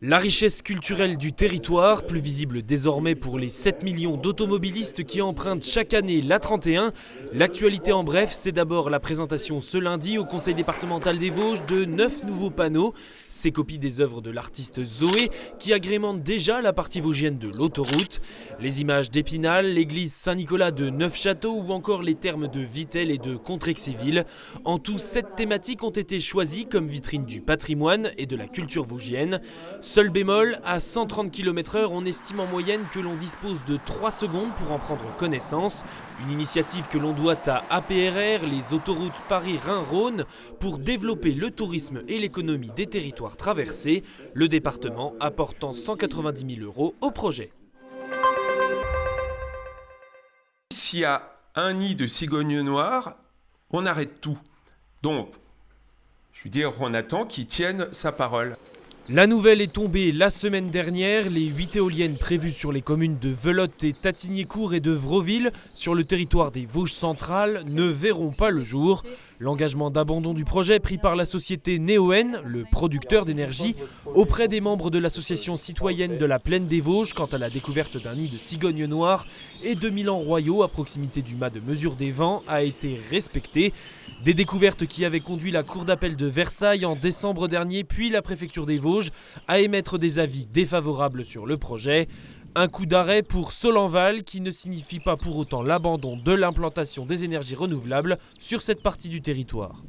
La richesse culturelle du territoire, plus visible désormais pour les 7 millions d'automobilistes qui empruntent chaque année l'A31. L'actualité en bref, c'est d'abord la présentation ce lundi au Conseil départemental des Vosges de 9 nouveaux panneaux. Ces copies des œuvres de l'artiste Zoé qui agrémentent déjà la partie vosgienne de l'autoroute. Les images d'Épinal, l'église Saint-Nicolas de Neufchâteau ou encore les thermes de Vittel et de Contrexéville. En tout, 7 thématiques ont été choisies comme vitrine du patrimoine et de la culture vosgienne. Seul bémol, à 130 km/h, on estime en moyenne que l'on dispose de 3 secondes pour en prendre connaissance. Une initiative que l'on doit à APRR, les autoroutes Paris-Rhin-Rhône, pour développer le tourisme et l'économie des territoires traversés, le département apportant 190 000 € au projet. S'il y a un nid de cigogne noire, on arrête tout. Donc, je veux dire, on attend qu'il tienne sa parole. La nouvelle est tombée la semaine dernière. Les 8 éoliennes prévues sur les communes de Velotte et Tatignécourt et de Vroville, sur le territoire des Vosges centrales, ne verront pas le jour. L'engagement d'abandon du projet pris par la société Neoen, le producteur d'énergie, auprès des membres de l'association citoyenne de la Plaine des Vosges quant à la découverte d'un nid de cigogne noire et de Milan Royaux à proximité du mât de mesure des vents a été respecté. Des découvertes qui avaient conduit la cour d'appel de Versailles en décembre dernier, puis la préfecture des Vosges, à émettre des avis défavorables sur le projet. Un coup d'arrêt pour Solenval qui ne signifie pas pour autant l'abandon de l'implantation des énergies renouvelables sur cette partie du territoire.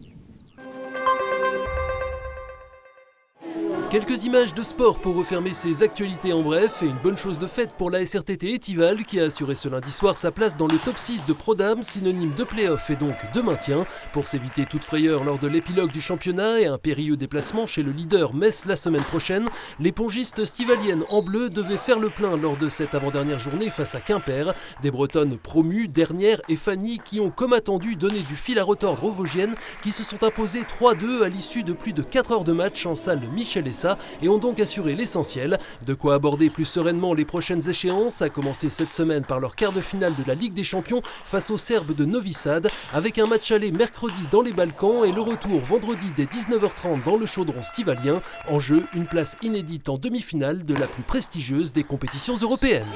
Quelques images de sport pour refermer ces actualités en bref et une bonne chose de faite pour la SRTT Étival qui a assuré ce lundi soir sa place dans le top 6 de Prodam, synonyme de play-off et donc de maintien. Pour s'éviter toute frayeur lors de l'épilogue du championnat et un périlleux déplacement chez le leader Metz la semaine prochaine, les pongistes stivaliennes en bleu devaient faire le plein lors de cette avant-dernière journée face à Quimper. Des Bretonnes promues, Dernière et Fanny qui ont comme attendu donné du fil à retordre aux Vosgiennes qui se sont imposées 3-2 à l'issue de plus de 4 heures de match en salle Michel et ont donc assuré l'essentiel. De quoi aborder plus sereinement les prochaines échéances, à commencer cette semaine par leur quart de finale de la Ligue des Champions face aux Serbes de Novi Sad, avec un match aller mercredi dans les Balkans et le retour vendredi dès 19h30 dans le chaudron stivalien. En jeu, une place inédite en demi-finale de la plus prestigieuse des compétitions européennes.